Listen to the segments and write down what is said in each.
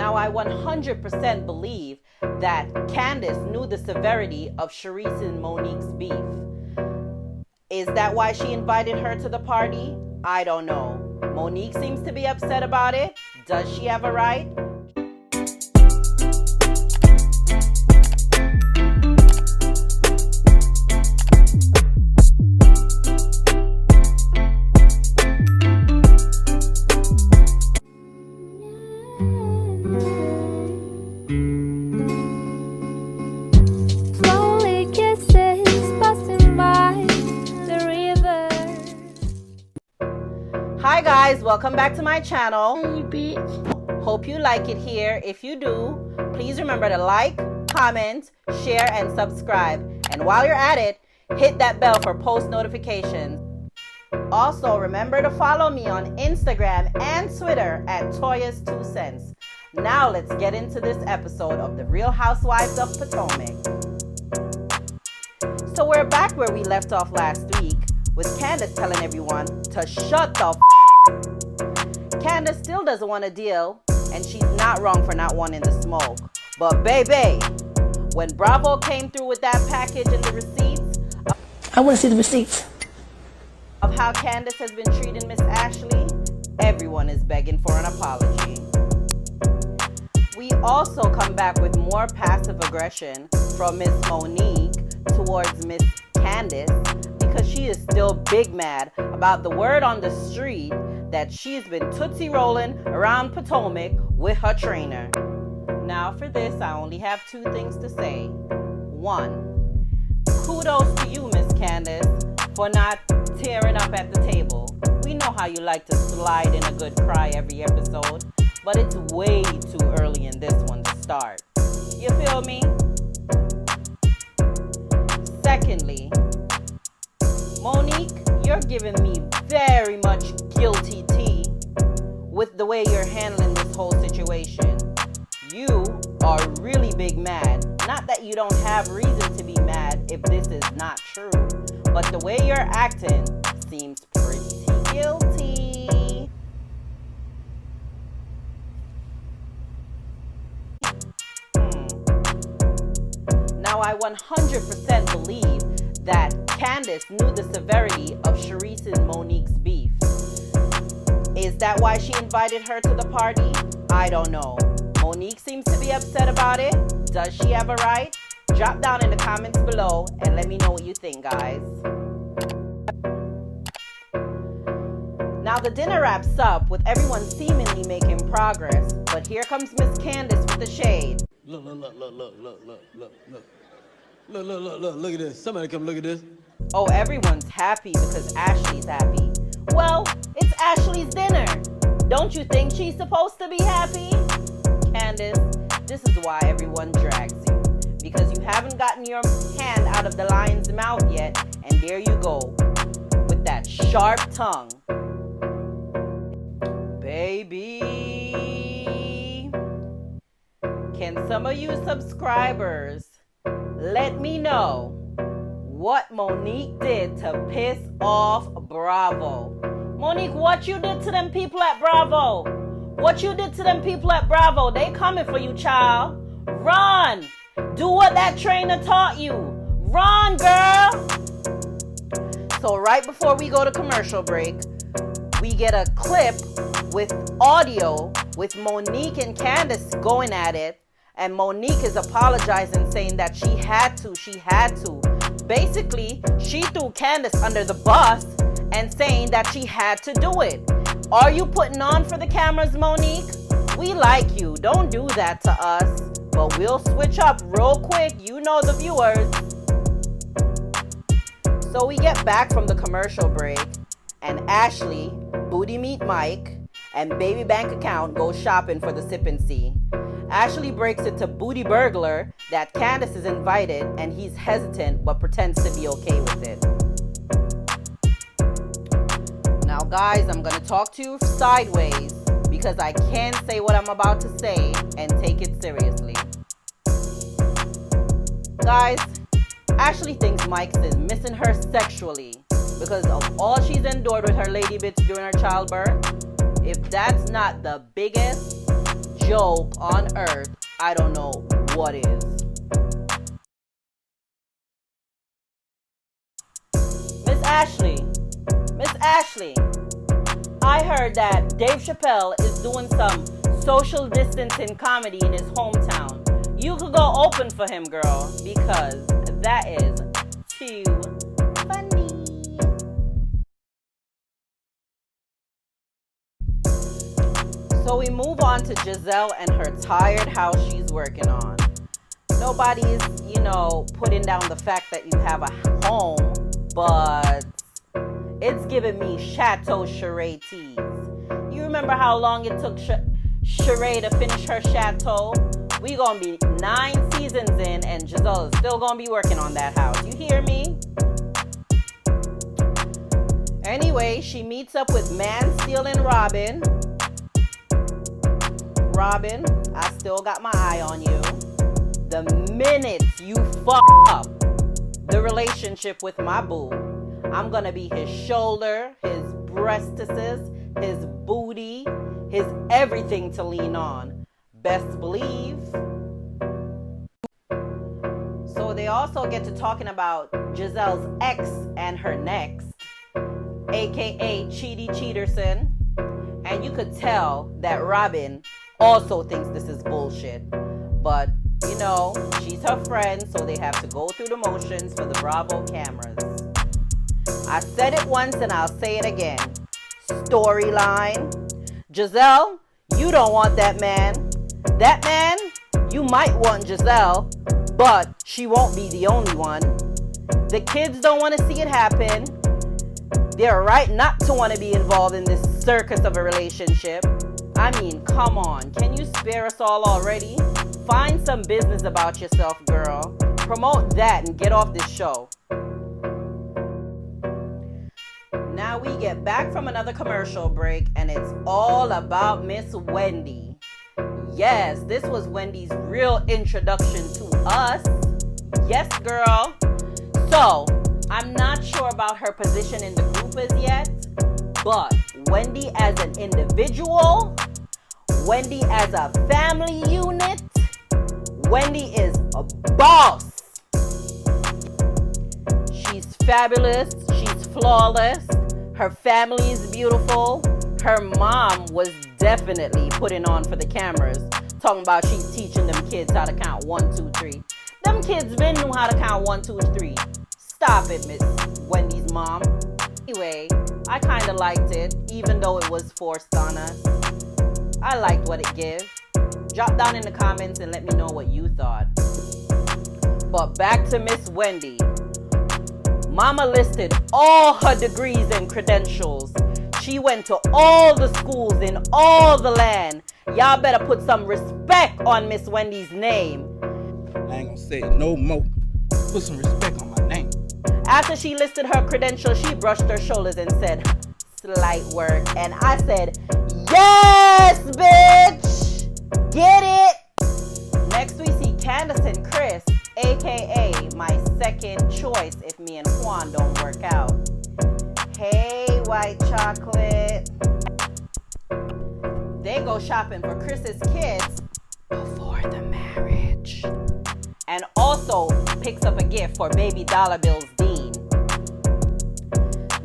Now, I 100% believe that Candace knew the severity of Sharice and Monique's beef. Is that why she invited her to the party? I don't know. Monique seems to be upset about it. Does she have a right? Hi guys, welcome back to my channel. Hey bitch. Hope you like it here. If you do, please remember to like, comment, share, and subscribe. And while you're at it, hit that bell for post notifications. Also, remember to follow me on Instagram and Twitter at Toya's2cents. Now let's get into this episode of The Real Housewives of Potomac. So we're back where we left off last week, with Candace telling everyone to shut the Candace still doesn't want to deal, and she's not wrong for not wanting the smoke. But baby, when Bravo came through with that package and the receipts, I want to see the receipts of how Candace has been treating Miss Ashley, everyone is begging for an apology. We also come back with more passive aggression from Miss Monique towards Miss Candace, because she is still big mad about the word on the street that she's been tootsie rolling around Potomac with her trainer. Now for this, I only have two things to say. One, kudos to you, Miss Candace, for not tearing up at the table. We know how you like to slide in a good cry every episode, but it's way too early in this one to start. You feel me? Secondly, Monique, you're giving me very much guilty tea with the way you're handling this whole situation. You are really big mad. Not that you don't have reason to be mad if this is not true, but the way you're acting seems pretty guilty. Now, I 100% believe that Candace knew the severity of Sharice and Monique's beef. Is that why she invited her to the party? I don't know. Monique seems to be upset about it. Does she have a right? Drop down in the comments below and let me know what you think, guys. Now the dinner wraps up with everyone seemingly making progress, but here comes Miss Candace with the shade. Look at this. Somebody come look at this. Oh, everyone's happy because Ashley's happy. Well, it's Ashley's dinner. Don't you think she's supposed to be happy? Candace, this is why everyone drags you. Because you haven't gotten your hand out of the lion's mouth yet, and there you go, with that sharp tongue. Baby, can some of you subscribers let me know what Monique did to piss off Bravo? Monique, what you did to them people at Bravo? What you did to them people at Bravo? They coming for you, child. Run! Do what that trainer taught you. Run, girl! So right before we go to commercial break, we get a clip with audio with Monique and Candace going at it. And Monique is apologizing, saying that she had to. Basically, she threw Candace under the bus and saying that she had to do it. Are you putting on for the cameras, Monique? We like you. Don't do that to us. But we'll switch up real quick. You know the viewers. So we get back from the commercial break, and Ashley, Booty Meat Mike, and Baby Bank Account go shopping for the sip and see. Ashley breaks it to Booty Burglar that Candace is invited, and he's hesitant but pretends to be okay with it. Now guys, I'm going to talk to you sideways because I can't say what I'm about to say and take it seriously. Guys, Ashley thinks Mike is missing her sexually because of all she's endured with her lady bits during her childbirth. If that's not the biggest joke on earth, I don't know what is. Miss Ashley, I heard that Dave Chappelle is doing some social distancing comedy in his hometown. You could go open for him, girl, because that is too funny. So we move on to Giselle and her tired house she's working on. Nobody's, putting down the fact that you have a home, but it's giving me Chateau Sheree tease. You remember how long it took Sheree to finish her chateau? We gonna be 9 seasons in and Giselle is still gonna be working on that house. You hear me? Anyway, she meets up with man-stealing Robin. Robin, I still got my eye on you. The minute you fuck up the relationship with my boo, I'm gonna be his shoulder, his breastises, his booty, his everything to lean on. Best believe. So they also get to talking about Giselle's ex and her next, aka Cheaty Cheaterson. And you could tell that Robin also thinks this is bullshit. But, she's her friend, so they have to go through the motions for the Bravo cameras. I said it once and I'll say it again. Storyline. Giselle, you don't want that man. That man, you might want Giselle, but she won't be the only one. The kids don't want to see it happen. They're right not to want to be involved in this circus of a relationship. I mean, come on. Can you spare us all already? Find some business about yourself, girl. Promote that and get off this show. Now we get back from another commercial break and it's all about Miss Wendy. Yes, this was Wendy's real introduction to us. Yes, girl. So, I'm not sure about her position in the group as yet, but Wendy as an individual, Wendy as a family unit, Wendy is a boss. She's fabulous. She's flawless. Her family is beautiful. Her mom was definitely putting on for the cameras, talking about she's teaching them kids how to count 1, 2, 3. Them kids been knew how to count 1, 2, 3. Stop it, Miss Wendy's mom. Anyway, I kind of liked it, even though it was forced on us. I liked what it gave. Drop down in the comments and let me know what you thought. But back to Miss Wendy. Mama listed all her degrees and credentials. She went to all the schools in all the land. Y'all better put some respect on Miss Wendy's name. I ain't gonna say it no more. Put some respect on my name. After she listed her credentials, she brushed her shoulders and said, slight work. And I said, yes, bitch! Get it? Next we see Candace and Chris, aka my second choice if me and Juan don't work out. Hey, white chocolate. They go shopping for Chris's kids before the marriage. And also picks up a gift for baby Dollar Bill's Dean.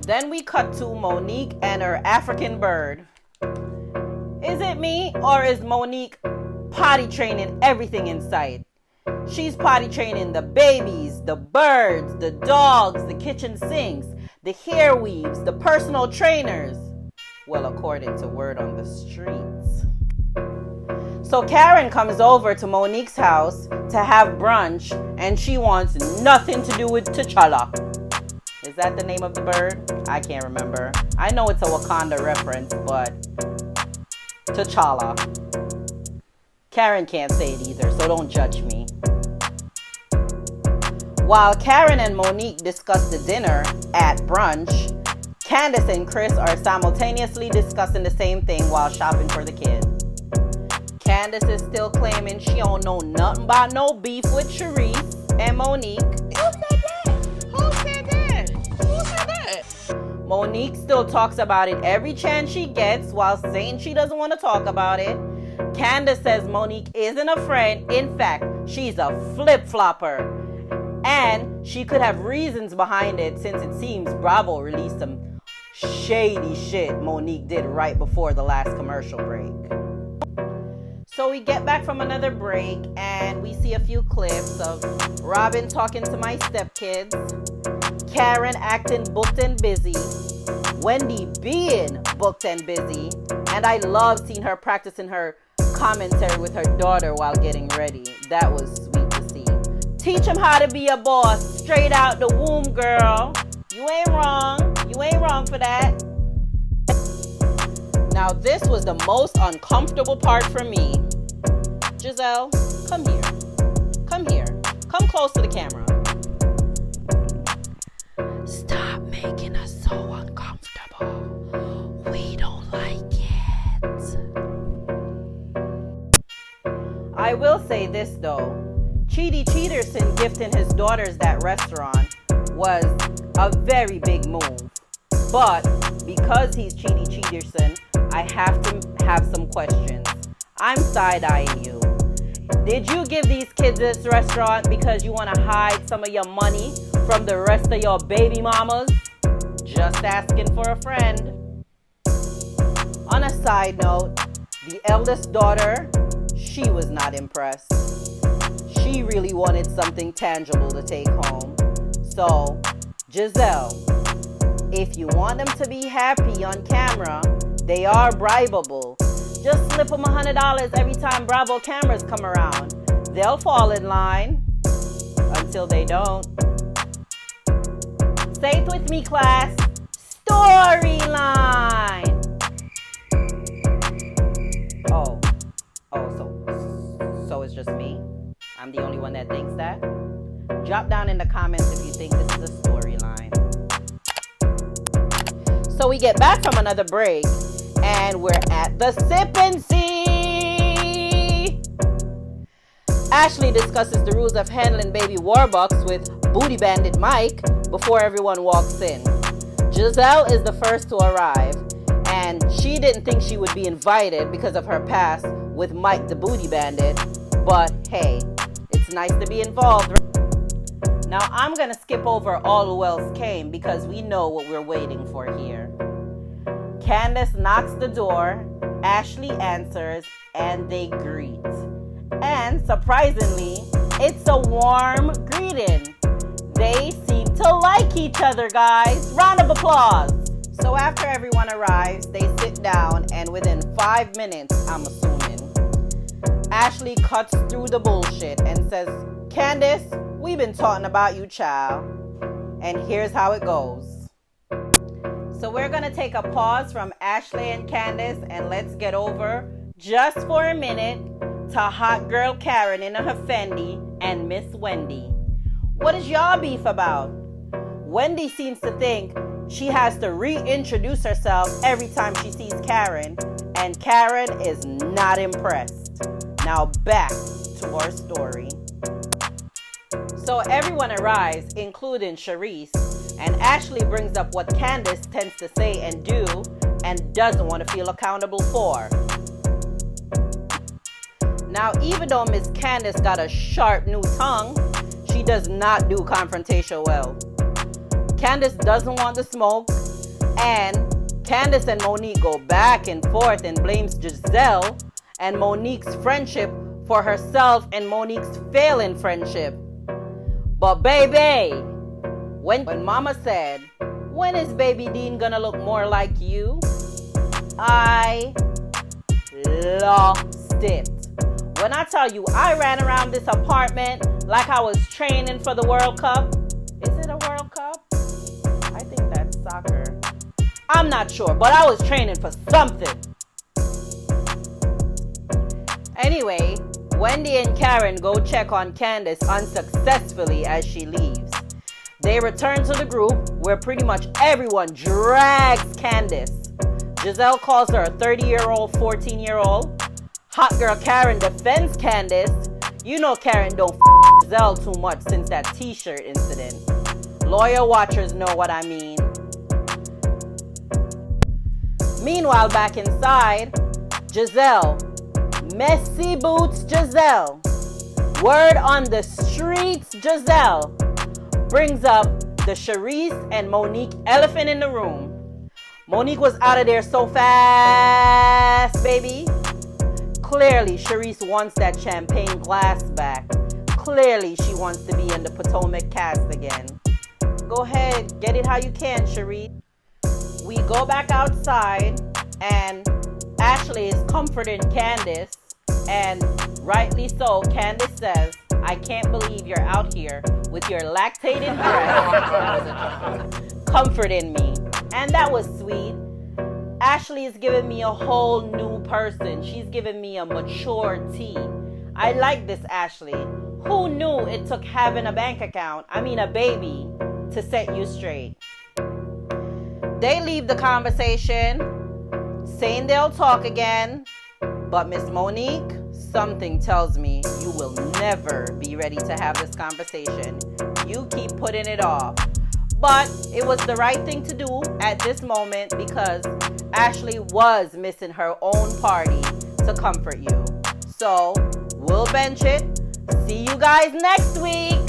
Then we cut to Monique and her African bird. Is it me or is Monique potty training everything in sight? She's potty training the babies, the birds, the dogs, the kitchen sinks, the hair weaves, the personal trainers. Well, according to word on the streets. So Karen comes over to Monique's house to have brunch and she wants nothing to do with T'Challa. Is that the name of the bird? I can't remember. I know it's a Wakanda reference, but T'Challa. Karen can't say it either, so don't judge me. While Karen and Monique discuss the dinner at brunch, Candace and Chris are simultaneously discussing the same thing while shopping for the kids. Candace is still claiming she don't know nothing about no beef with Sharice and Monique. Who said that? Who said that? Who said that? Monique still talks about it every chance she gets while saying she doesn't want to talk about it. Candace says Monique isn't a friend. In fact, she's a flip-flopper. And she could have reasons behind it, since it seems Bravo released some shady shit Monique did right before the last commercial break. So we get back from another break and we see a few clips of Robin talking to my stepkids, Karen acting booked and busy, Wendy being booked and busy, and I love seeing her practicing her commentary with her daughter while getting ready. That was sweet to see. Teach him how to be a boss straight out the womb, girl. You ain't wrong. You ain't wrong for that. Now this was the most uncomfortable part for me. Giselle, come here. Come here. Come close to the camera. Stop making us so uncomfortable. We don't like it. I will say this though. Chidi Cheaterson gifting his daughters that restaurant was a very big move. But because he's Chidi Cheaterson, I have to have some questions. I'm side-eyeing you. Did you give these kids this restaurant because you want to hide some of your money from the rest of your baby mamas? Just asking for a friend. On a side note, the eldest daughter, she was not impressed. She really wanted something tangible to take home. So, Giselle, if you want them to be happy on camera, they are bribable. Just slip them $100 every time Bravo cameras come around. They'll fall in line until they don't. Say it with me, class. Storyline. So it's just me? I'm the only one that thinks that? Drop down in the comments if you think this is a storyline. So we get back from another break and we're at the Sip and See. Ashley discusses the rules of handling baby Warbucks with Booty Bandit Mike before everyone walks in. Giselle is the first to arrive, and she didn't think she would be invited because of her past with Mike the Booty Bandit, but hey, it's nice to be involved. Now I'm gonna skip over all who else came because we know what we're waiting for here. Candace knocks the door, Ashley answers, and they greet. And surprisingly, it's a warm greeting. They seem to like each other, guys. Round of applause. So after everyone arrives, they sit down, and within 5 minutes, I'm assuming, Ashley cuts through the bullshit and says, Candace, we've been talking about you, child. And here's how it goes. So we're going to take a pause from Ashley and Candace, and let's get over, just for a minute, to Hot Girl Karen in her Fendi and Miss Wendy. What is y'all beef about? Wendy seems to think she has to reintroduce herself every time she sees Karen, and Karen is not impressed. Now back to our story. So everyone arrives, including Charisse, and Ashley brings up what Candace tends to say and do and doesn't want to feel accountable for. Now, even though Miss Candace got a sharp new tongue, she does not do confrontation well. Candace doesn't want the smoke, and Candace and Monique go back and forth and blames Giselle and Monique's friendship for herself and Monique's failing friendship. But baby, when Mama said, when is Baby Dean gonna look more like you? I lost it. When I tell you I ran around this apartment like I was training for the World Cup. Is it a World Cup? I think that's soccer. I'm not sure, but I was training for something. Anyway, Wendy and Karen go check on Candace unsuccessfully as she leaves. They return to the group where pretty much everyone drags Candace. Giselle calls her a 30-year-old, 14-year-old. Hot Girl Karen defends Candace. You know Karen don't Giselle too much since that t-shirt incident. Lawyer watchers know what I mean. Meanwhile, back inside, Giselle, Messy Boots Giselle. Word on the streets, Giselle brings up the Charisse and Monique elephant in the room. Monique was out of there so fast, baby. Clearly, Charisse wants that champagne glass back. Clearly, she wants to be in the Potomac cast again. Go ahead, get it how you can, Charisse. We go back outside, and Ashley is comforting Candace, and rightly so. Candace says, I can't believe you're out here with your lactated breast comforting me. And that was sweet. Ashley is giving me a whole new person. She's giving me a mature tea. I like this Ashley. Who knew it took having a baby, to set you straight? They leave the conversation, saying they'll talk again. But Miss Monique, something tells me you will never be ready to have this conversation. You keep putting it off. But it was the right thing to do at this moment because Ashley was missing her own party to comfort you. So we'll bench it. See you guys next week.